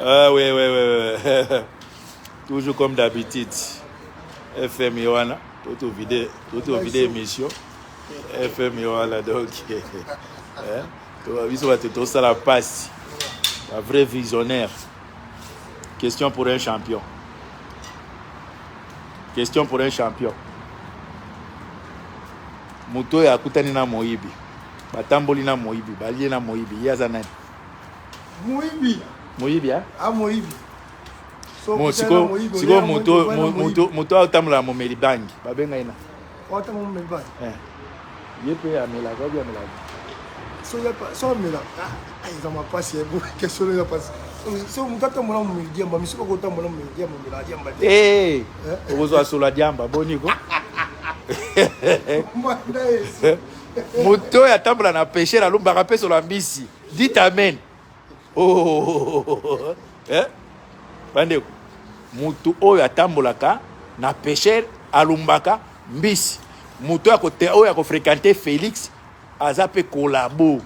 Ah oui, oui, oui, oui. Toujours comme d'habitude. FM Yohana, tout vidé émission. FM Yohana, donc. Tout ça la passe. Un vrai visionnaire. Question pour un champion. Question pour un champion. Muto ya kutani na moibi. Batamboli na moibi, balie na moibi. Yaza nani? Moibi. Moibi, hein? Ah, moibi. Mo siko muto autamula mo melibangi. Babenga ina. Autamula mo melibangi. Yepe amela, gabi amela. So amela. Ah, ils ont pas si bon. Qu'est-ce que ça passe? So mutata mona mo diamba, misiko ko tamona mo diamba mela diamba. Eh. Ozo asola diamba, boniko. Muto ya tambula na pêcher la lumba rapé sur la mbisi. Dites amen. Oh. Bandeko. Mutu oyo atambulaka na pêcher alumbaka mbisi. Mutu ya kote oyo ya ko fréquenter Félix azape kolabo.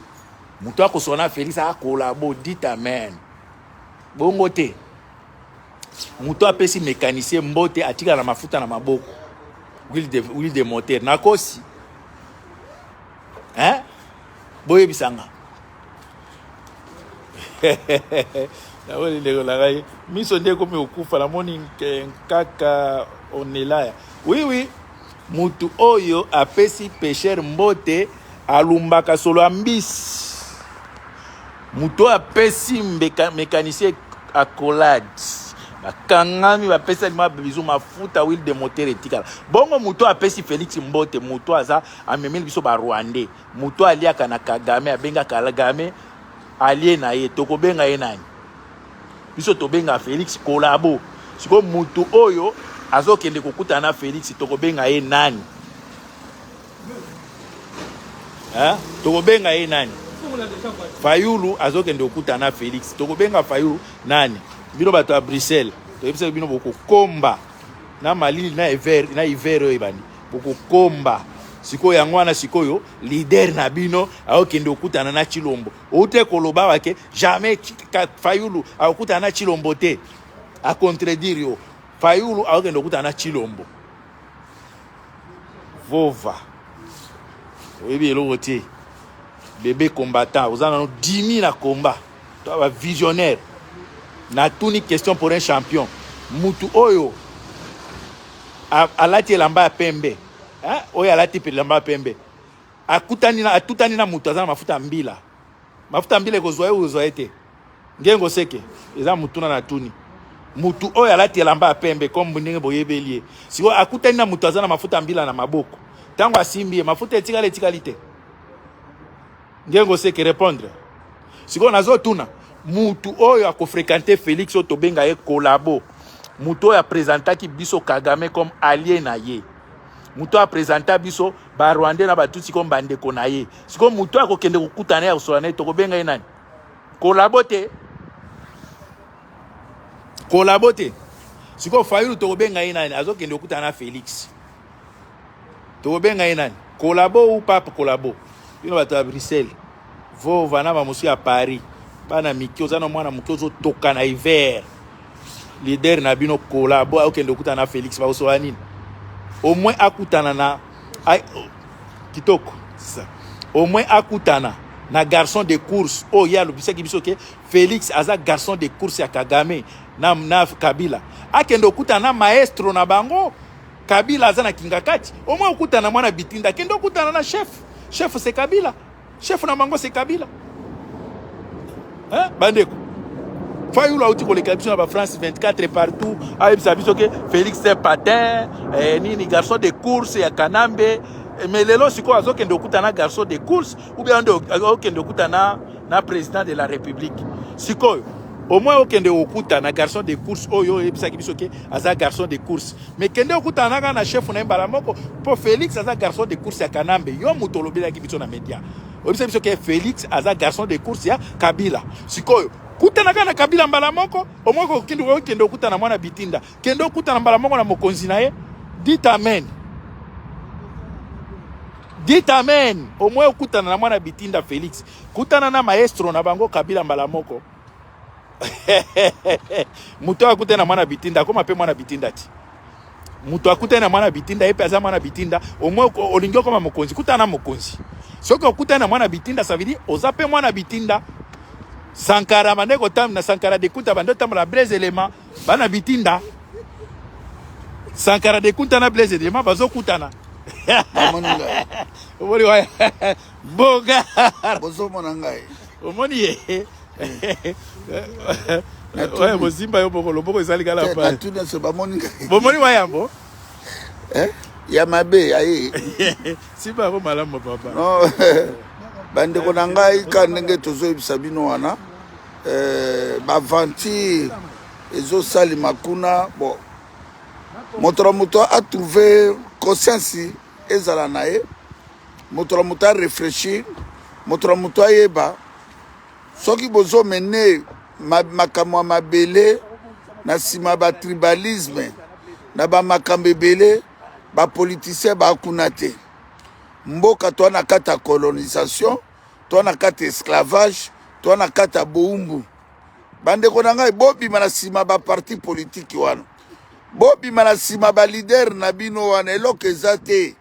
Mutu ya ko sona Félix a kolabo. Dites amen. Bongo te. Mutu apesi mécanicien mbote atika na mafuta na maboko. Huile de moteur. Nakosi. Hein? Boye bisanga. Miso ndeko me okufa la moni kaka onelaya. Oui oui. Mutu oyo apesi pêcheur mbote alumbaka solo ambisi. Mutu apesi mécanicien accolade. Bakangami bapesa lima biso mafuta huile de moteur etikala. Bongo mutu apesi Félix Mbote, mutu aza amemeli biso ba Rwandais. Mutu aliaka na Kagame abenga Kagame alie na ye tokobenga ye nani? Biso tobenga Félix kolabo. Siko mutu oyo azokende kokuta na Félix tokobenga ye nani? Hein? Tokobenga ye nani? Fayulu azokende kokuta na Félix tokobenga Fayulu nani? Bino bato à Bruxelles. Toyebisa bino boko komba na malili na hiver oyo bani. Boko komba. Siko yangwana sikoyo leader na bino aokende okutana na Chilombo. Oute koloba wake jamais Fayulu akutana na Chilombo te. A contredire yo. Fayulu aokende okutana na Chilombo. Vova. Oyebi eloko te. Bébé combattant, vous en avez 10 000 à combat. Toi visionnaire. Na tuni question pour un champion. Mutu oyo alati elamba ya pembe. Hein? Oyo alati elamba pembe. Atutani na mutu azana mafuta mbila. Mafuta mbila ekozwa uzwa ete. Ngengo seke eza mutu na tuni. Mutu oyo alati elamba ya pembe comme ndenge boyebelie. Siko akutani na mutu azana mafuta mbila na maboko. Tango asimbi mafuta etikali te. Ngengo seke répondre. Siko nazo tuna mutu oyo a fréquenté Félix Otobenga ye kolabo. Mutu oyo a présenté biso Kagame comme allié na ye. Mutu a présenté biso ba Rwandais na batuti comme bandeko na ye. Siko mutu a kokende kokutana ya usolane tokobenga ye nani? Kolabo te. Kolabo te. Siko Fayulu tokobenga ye nani? Azokende kokutana na Félix. Tokobenga ye nani? Kolabo ou pas kolabo? Bino bato à Bruxelles. Vo vana ba musu à Paris. Bana miki ozana mwana mukozo toka na hiver. Leader na bino kolabo akende okuta na Félix ba osola nini? Au moins akutana na kitoko ça. Au moins akutana na garçon de course. Oh ya lobisa ki biso ke Félix aza garçon de course ya Kagame na Kabila. Akende okuta na maestro na bango. Kabila aza na kingakati. Au moins okutana mwana bitinda kende okutana na chef. Chef c'est Kabila. Chef na bango c'est Kabila. Hein? Bandeko. Fayulu a outi kolekabisho na France 24 partout. Aïe sabiso ke Félix c'est patin, ni garçon de course ya Kanambe. Mais lelo siko azokende okuta na garçon de course ou bien okende okuta na président de la République. Siko au moins okende okuta na garçon de course oyo ebisa kibiso ke aza garçon de course. Mais kende okuta na chef na mbala moko pour Félix aza garçon de course ya Kanambe. Yo mutolobela kibiso na media. Obisa biso ke Félix aza garçon de course ya Kabila. Sikoyo kutana kana Kabila mbala moko omoko kende okutana mwana bitinda. Kende okutana mbala moko na mokonzi na ye. Dites amen. Dites amen. Au moins okutana na mwana bitinda Félix. Kutana na maestro na bango Kabila mbala moko. Muto akute na mwana bitinda koma pe mwana bitinda ti. Muto akute na mwana bitinda epe aza mwana bitinda omwe olingo koma mokonzi kutana mokonzi. Soki okuta na mwana bitinda ça veut dire oza pe mwana bitinda. Sankara maneko tam na Sankara de kuta bando tam la Blaise élément bana bitinda. Sankara de kuta na Blaise élément bazo kutana. Omoni wa boga bozo monangai omoni ye ouais bozimba yo boko loboko ezali kala pa tuna se bamoni bomoni wa yambo ya mabe ayi simba ko malamu papa no bande ko nangai kanenge tozo ibisabino wana bavantir ezo sali makuna bon moto a trouvé conscience ezala na ye moto a réfléchir moto a yeba soki bozo mene makambo ya mabele na nsima batribalisme na bamakambo ebele bapoliticien bakuna te mboka toa na kati ya colonisation toa na kati ya esclavage toa na kati ya boumbu bandeko na ngai bobima na nsima baparti politiki wana bobima na nsima balider na bino wana eloko eza te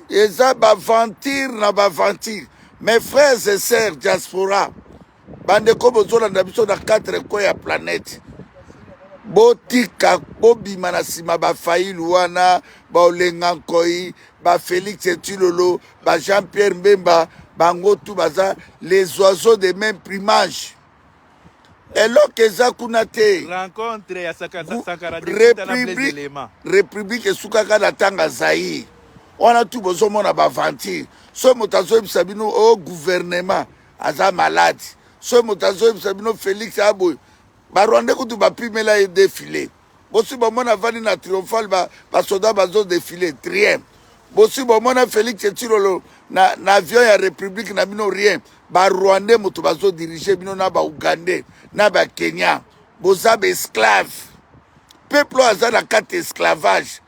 eza baventir na baventir mes frères et sœurs diaspora bandeko bozolanda biso na 4 coins ya planète botika bobima na nsima bafailu wana baolenga nkoi bafélix etilolo bajean pierre mbemba bango tu baza les oiseaux de même plumage eloko eza kuna te rencontre ya Sankara de kuta na Blaise élément république esukaka na tanga zaïre wana tu bozomona baventir so moto azoyebisa bino o gouvernement aza malade so moto azoyebisa bino félix aboy barwande kutu bapimela ye défilé bosi bomona vandi na triomphal basoda bazodéfilé trien bosi bomona félix etilolo na avion ya république na bino rien barwande moto bazodirige bino na baugandais na bakenya boza baesclave peuple aza na kati esclavage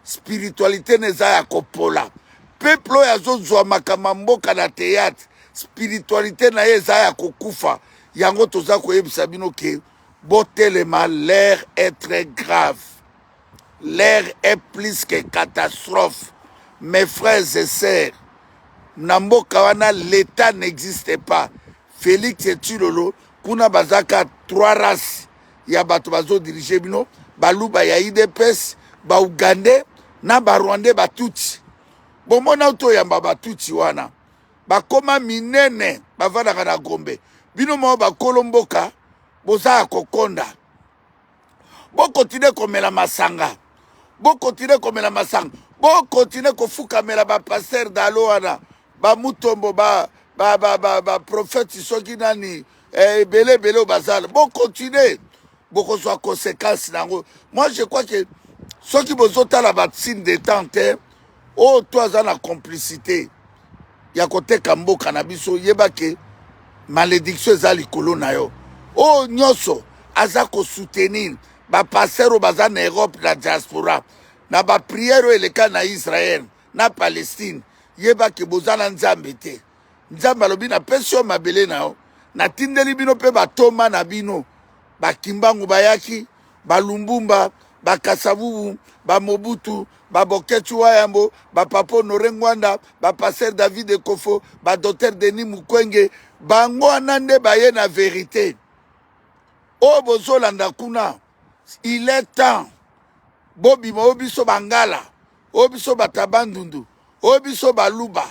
spiritualité neza ya kopola peuple oyo azozwa makambo mboka na théâtre spiritualité na ye eza ya kokufa yango toza koyebisa bino ke botelema l'air est très grave l'air est plus que catastrophe mes frères et sœurs na mboka wana l'état n'existe pas félix etilolo kuna bazaka 3 races ya bato bazodirige bino baluba ya idps baugandais na barwandais batuti bomona utoyamba batuti wana bakoma minene bavandaka na Gombe bino moko bakolo mboka boza ya kokonda bokontinue komela masanga bokontinue kofukamela bapaster dalo wana bamutombo baprofete soki nani ebele oyo bazala bokontinue bokozwa conséquence nango. Moi je crois que soki bozotala basigne détente oyo to aza na complicité ya koteka mboka na biso yeba ke malédiction eza likolo na yo oyo nyonso aza kosoutenir bapaster oyo baza na Europe na diaspora na bapriere oyo eleka na Israel na Palestine yeba ke boza na nzambe te nzambe alobi napesi yo mabele na yo natindeli bino mpe batoma na bino bakimbangu bayaki balumbumba bakasavubu bamobutu baboketu wayambo bapapo Honoré Ngwanda bapaster David Ekofo badocteur Denis Mukwege bango wana nde baye na vérité oyo bozolanda kuna il est temps bobima oyo biso bangala oyo biso batabandundu oyo biso baluba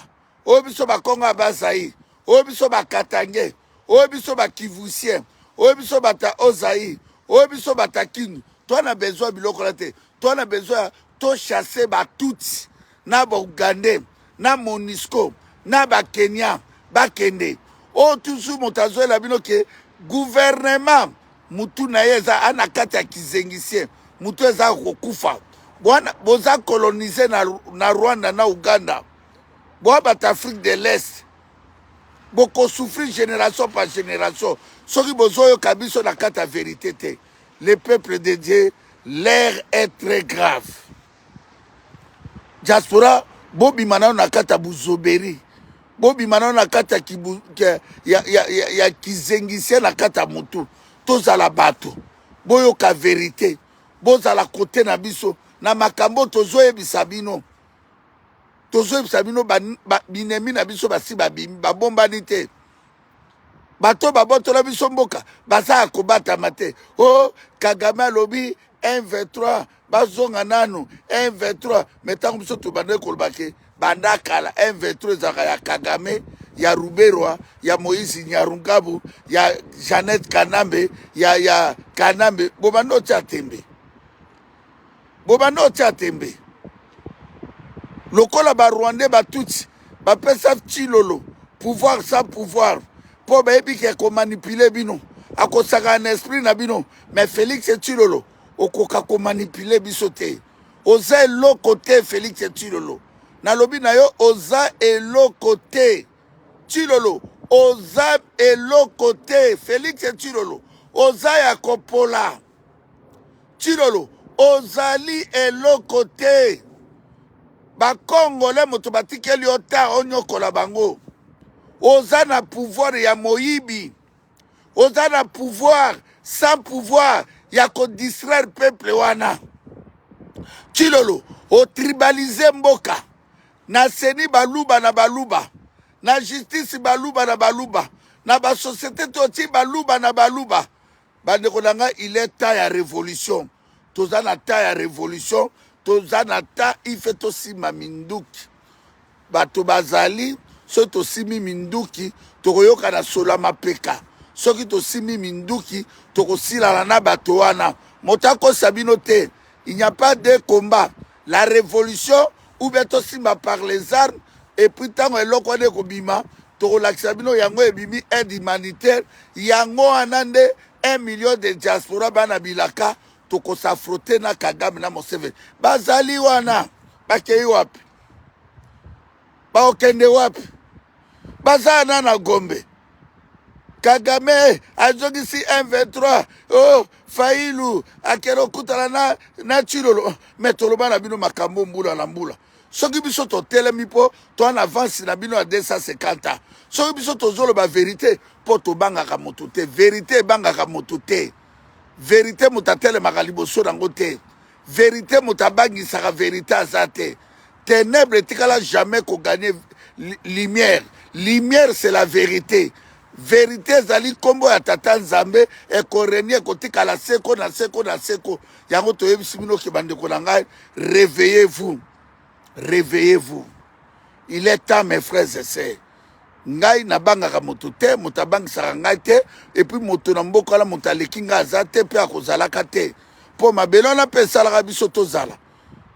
oyo biso bakongo ya bazaïre oyo biso bakatange oyo biso bakivusien oyo biso bata ozaïre oyo biso bata kindu to na besoin biloko na te to na besoin to chasser batuti na baugandais na monisco na bakenya bakende oyo tusu moto azoyela bino ke gouvernement mutu na ye eza ana kati ya kizengisien mutu eza kokufa boza colonise na Rwanda na Uganda boa bata Afrique de l'Est bokosouffrir génération par génération soki bozoyoka biso na kati ya vérité te le peuple de Dieu l'air est très grave diaspora bobima nano na kati ya buzoberi bobima nano na kati ya kizengisien na kati ya mutu tozala bato boyoka vérité bozala côté na biso na makambo tozoyebisa bino binemi na biso basi babimi babombani te bato babotola biso mboka baza ya kobatama te o Kagame alobi 1-23 bazonga nanu 1-23 me ntango biso tobandaki kolobake banda kala 1-23 ezalaka ya Kagame ya Ruberwa ya Moïse Nyarungabu ya Jeannette Kanambe ya Kanambe bobanda otia tembe lokola ba Rwandais batutsi bapesa Tshilolo pouvoir sans pouvoir po bayebi ke komanipule bino akosaka na esprit na bino mais Félix Tshilolo okoka komanipule biso te oza eloko te Félix Tshilolo nalobi na yo oza eloko te Tshilolo oza eloko te Félix Tshilolo oza ya kopola Tshilolo ozali eloko te bakongole moto batikeli yo ta onyokola bango oza na pouvoir ya moyibi oza na pouvoir sans pouvoir ya kodistraire peuple wana Tshilolo otribalize mboka na seni baluba na baluba na justice baluba na baluba na basociété toti baluba na baluba bandeko na nga il est temps ya révolution toza na temps ya révolution toza na temps ife tosima minduki bato bazali soki tosimi minduki tokoyoka na sola mapeka soki tosimi minduki tokosilana na bato wana moto akosa bino te il n'y a pas de combat la révolution ou bien tosima par les armes et puis ntango eloko wana ekobima tokolakisa bino yango ebimi aide humanitaire yango wana nde 1 million de diaspora bana bilaka tokosafrote na Kagame na Museveni bazali wana bakei wapi baokende wapi bazana na Gombe Kagame azongisi 1-23 oh Failu akero kutala na Tshilolo mais toloba na bino makambo mbula na mbula soki biso totelemi mpo to en avance na bino ya 250 ans soki biso tozoloba vérité mpo tobangaka moto te vérité ebangaka moto te vérité moto atelemaka liboso nango te vérité moto abangisaka vérité aza te ténèbre etikala jamais koganye lumière c'est la vérité vérité ezali nkombo ya tata nzambe ekorenie ekotikala seko na seko na seko yango toyebisi bino ke bandeko na ngai réveillez-vous réveillez-vous il est temps mes frères et sœurs ngai nabangaka moto te moto abangisaka ngai te et puis moto na mboka wana moto aleki ngai aza te mpe akozalaka te mpo mabele wana mpe esalaka biso tozala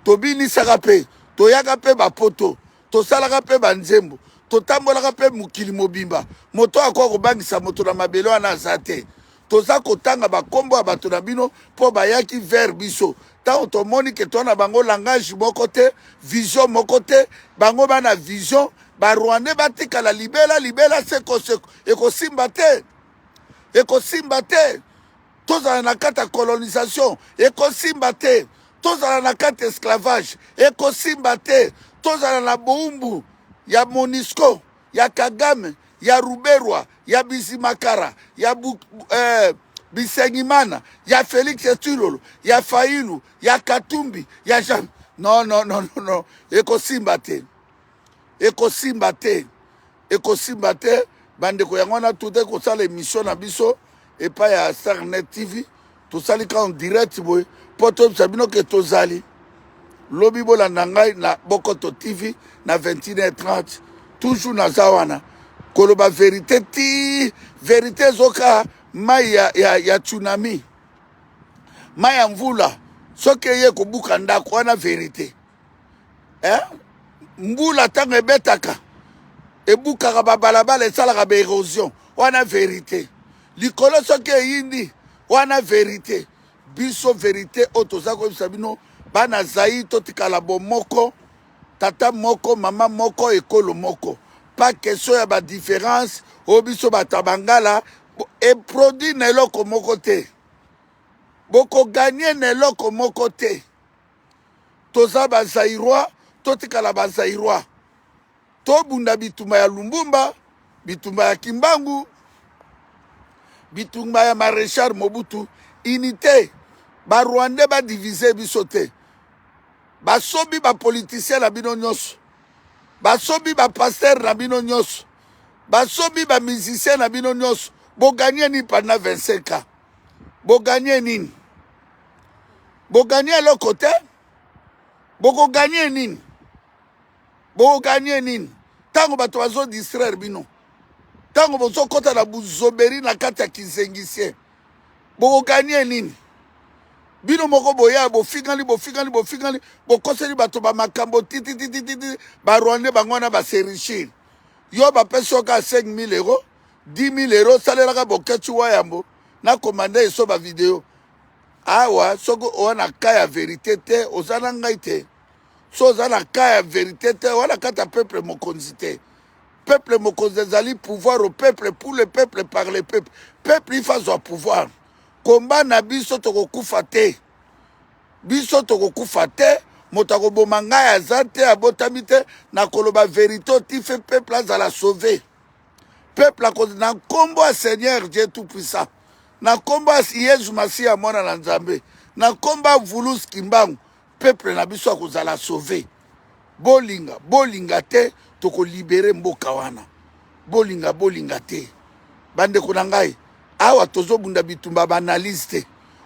tobinisaka mpe toyaka mpe bapoto tosalaka mpe banzembo totambolaka mpe mokili mobimba moto akoka kobangisa moto na mabele wana aza te toza kotanga bakombo ya bato na bino mpo bayaki vers biso ntango tomoni ke toa na bango langage moko te vision moko te bango bana vision barwandais batikala libela seko ekosimba te tozala na kati ya colonisation ekosimba te tozala na kati ya esclavage ekosimba te tozala na boumbu ya Monisco ya Kagame ya Ruberwa ya Bizimakara ya Bisengimana ya Félix Tshilolo ya Failu ya Katumbi ya Jean non ekosimba te bandeko yango wana tote kosala émission na biso epai ya Starnet TV tosalika en direct boye mpo toyebisa bino ke tozali lobi bolanda ngai na Bokoto TV na 21h30 toujours naza wana koloba vérité ti vérité ezoka mai ya tsunami mai ya mvula soki eye kobuka ndako wana vérité mbula ntango ebetaka ebukaka babalabala esalaka baérosion wana vérité likolo soki eyindi wana vérité biso vérité oyo toza koyebisa bino bana zai totikala bomoko tata moko mama moko ekolo moko pas question ya badifférence oyo biso bato bangala eproduit na eloko moko te bokoganye na eloko moko te toza bazairois totikala bazairois tobunda bitumba ya Lumbumba bitumba ya Kimbangu bitumba ya maréchal Mobutu unité ba Rwandais ba diviser biso te basobi ba politicien na bino nyonso basobi ba pasteur na bino nyonso basobi ba musicien na bino nyonso bo gagner ni pendant 25 ans bo gagner nini bo gagner le côté bo gagner nini bo gagner nini tango bato bazo distraire bino tango bozo kota na buzoberi na kati ya kizengisien bo gagner nini bino moko boya bofingali bokoseli bato ba makambo titi ba Rwandais bangwana ba serichir yo ba pesoka 5 000 euros 10 000 euros salelaka bokechi wa yambo na commande eso ba video awa soko ona kaya vérité te ozana ngai te so ozana kaya vérité te wala kata peuple mokonzi te peuple mokonzi ezali pouvoir au peuple pour le peuple par le peuple peuple il faut au pouvoir komba na biso tokokufa te biso tokokufa te moto akoboma ngai aza te abotami te na koloba vérité otife peuple azala sauvé peuple akozi na nkombo ya Seigneur Dieu tout puissant na nkombo ya Yesu Masiya mwana na Nzambe na nkombo ya Vulus Kimbangu peuple na biso akozala sauvé bolinga te tokolibere mboka wana bolinga te bandeko na ngai awa tozobunda bitumba baanalyse te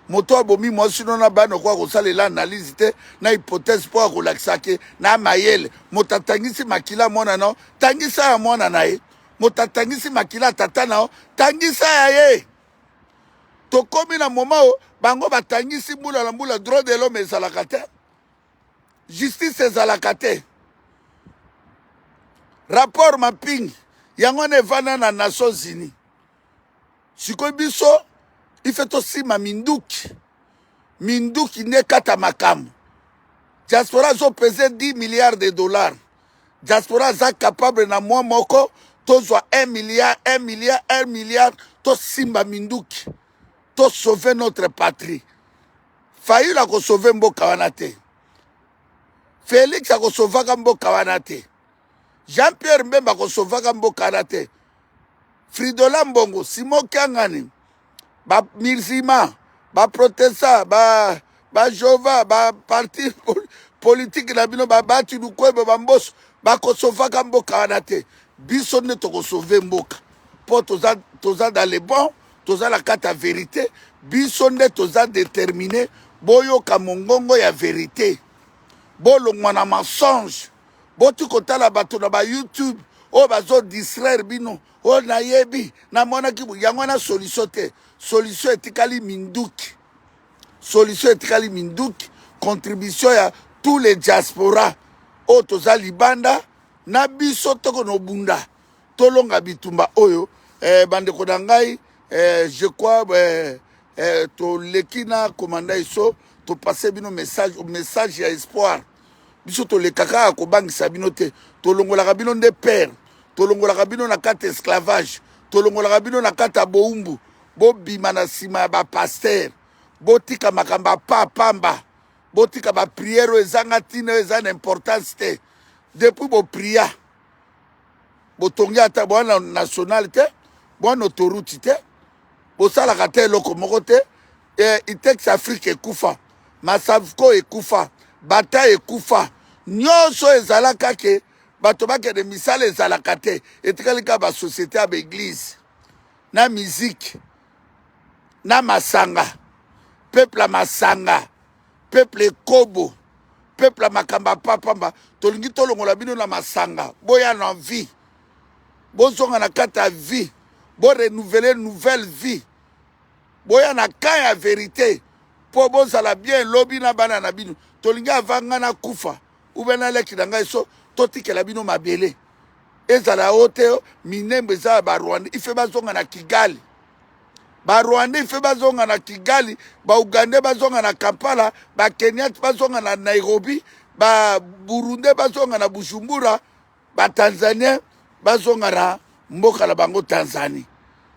moto abomi mwasi no na bana kwa kosalela analyse te na hypothèse po akolakisa ke na mayele moto atangisi makila mwana na tangisa ya mwana na ye moto atangisi makila tata na tangisa ya ye tokomi na moma o bango batangisi mbula na mbula droit de l'homme ezalaka te justice ezalaka te rapport mapping yango na evanda na Nations Unies sikoy biso ife tosima minduki nde kata makambo diaspora zo pese 10 milliards de dollars diaspora za capable na mwa moko tozwa 1 milliard tosimba minduki to sauver notre patrie failli la ko sauver mboka wana te Félix akosovaka mboka wana te Jean-Pierre Mbemba akosovaka mboka wana te Fridola Mbongo Simon Kangani ba Mirzima ba protesta ba Jova ba parti politique na bino ba bati lukwebe ba mboso ba kosovaka mboka wana te biso ne tokosove mboka po toza dans les bons toza la kata vérité biso ne toza déterminé boyoka mongongo ya vérité bolongwa na mensonge boti kotala bato na ba YouTube o bazo distraire bino o na yebi na mona kibu yango na solution te solution etikali minduki contribution ya tous les diaspora o toza libanda na biso toko no bunda tolonga bitumba oyo bandeko na ngai je crois to lekina komanda iso to passer bino message ya espoir biso to lekaka ko bangisa bino te to longolaka bino nde père to longolaka bino na kata esclavage to longolaka bino na kata boumbu bobima na sima ba pasteur botika makamba pamba botika ba prière ezanga tine ezana importance te depuis bo priya botongi ata bwana national te bwana autoroute te bosalaka te eloko moko te Itex Afrique ekufa Masavco ekufa Bata ekufa nyonso ezalaka ke bato bakende misala ezalaka te etikalika ba société ya église na musique na masanga peuple masanga peuple kobo peuple makamba papamba tolingi tolongola bino na masanga boya na vie bozonga na kata vie bo renouveler nouvelle vie boya na kaya vérité po bozala bien lobi na bana na bino tolingi avanga na kufa ubena leki na ngai so totikela bino mabele ezala ote minembe za ba Rwanda ife bazonga na Kigali ba Rwanda ife bazonga na Kigali ba Uganda bazonga na Kampala ba Kenya bazonga na Nairobi ba Burundi bazonga na Bujumbura ba Tanzania bazonga na mboka la bango Tanzanie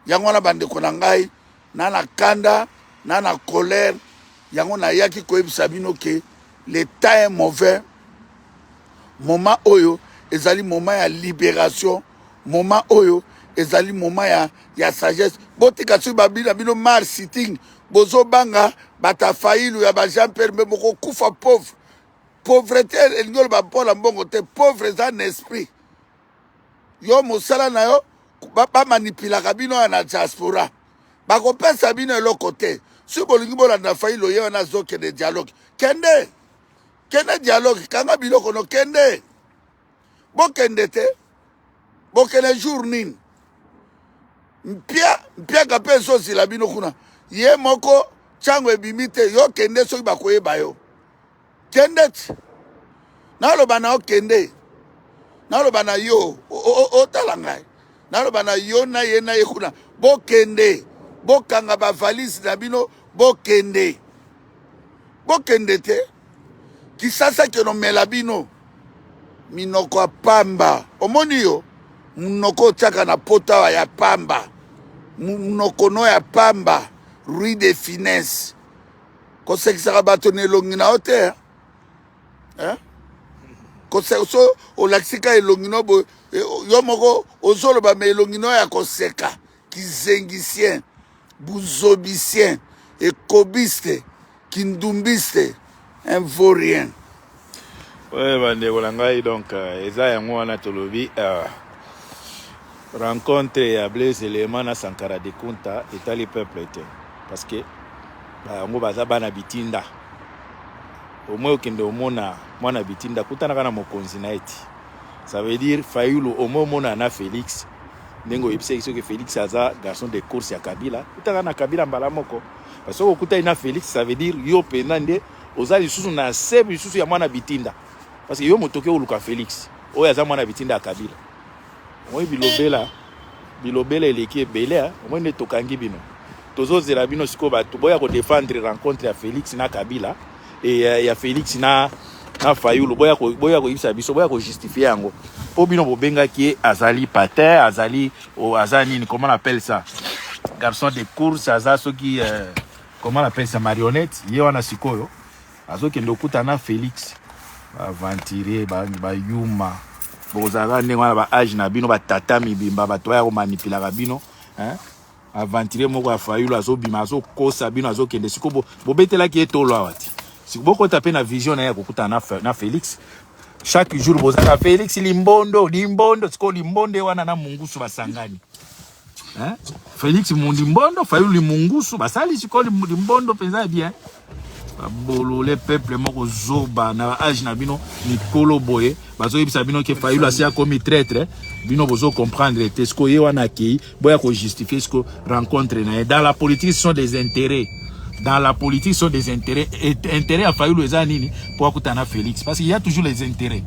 yango na bandeko na ngai na kanda na colère yango na yaki koyebisa bino ke le temps est mauvais moment oyo ezali moment ya libération moment oyo ezali moment ya sagesse botika so babina bino mar sitting bozo banga bata failu ya ba Jean Pierre mbe moko kufa pauvreté elingolo ba pola mbongo te pauvre za esprit yo mosala na yo ba manipulaka bino na diaspora bakopesa bino eloko te si bolingi bolanda failu ye wana zokende dialogue kende dialogue kanga biloko no kende bokende te bokende jour nini mpia kape ezozila bino kuna ye moko ntango ebimi te yo kende soki bakoyeba yo kende ti naloba na yo kende naloba na yo otala ngai naloba na yo na ye kuna bokende bokanga bavalise na bino bokende te kisasa kenomela bino minoko ya pamba omoni yo munoko otiaka na pota ya pamba munoko no ya pamba rue de finesse kosekisaka bato na elongi na yo te so olakisika elongi no yo moko ozoloba ma elongi no ya koseka kizengisien buzobisien ekobiste kindumbiste un vaurien. Ouais, bandeko na ngai donc eza yango wana tolobi rencontre ya Blaise Elema na Sankara de Kunta etali peuple te parce que yango baza bana bitinda omwe okende omona mwana bitinda kutanaka na mokonzi na eti ça veut dire Fayulu omwe omona na Félix ndenge oyebisa que Félix aza garçon de course ya Kabila kutaka na Kabila mbala moko parce que okuta ina Félix ça veut dire yo pena nde ozali susu na sebu susu ya mwana bitinda parce que yo motoke oluka Félix oyo aza mwana bitinda ya Kabila moi bilobela eleki ebele moi ne tokangi bino tozozela bino siko bato boya ko défendre rencontre ya Félix na Kabila et ya Félix na Fayulu boya ko yibisa biso boya ko justifier yango po bino bobenga ki azali pater azali azani comment on appelle ça garçon de course azasoki comment on appelle ça marionnette ye wana sikoyo azokende okutana Félix aventurer ba yuma bozala ndenge wana ba age na bino batata mibimba bato ya komanipulaka bino aventurer moko ya Fayulu azobima azokosa bino azokende siko bobetelaki etolo awati siko bokota pe na vision na ya kokutana na Félix chaque jour bozala Félix limbondo siko limbondo wana na mungusu basangani Félix mundimbondo Fayulu limungusu basali siko limbondo penza bien bolo le peuple moko zoba na age na bino Nikolo Boye bazo yebisa bino ke Fayulu asia komi traître bino bozo comprendre te ce ko ye wana ki boya ko justifier ce ko rencontre na dans la politique ce sont des intérêts dans la politique sont des intérêts intérêts à Fayulu eza nini pour akutana Félix parce qu'il y a toujours les intérêts.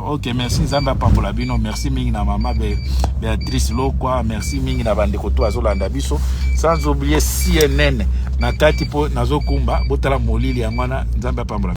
Ok, merci Zamba Pambola Bino, merci mingi na mama Béatrice Lokwa, merci mingi na bandeko to azolanda biso, sans oublier CNN na kati po nazokumba botala molili ya mwana Zamba Pambola.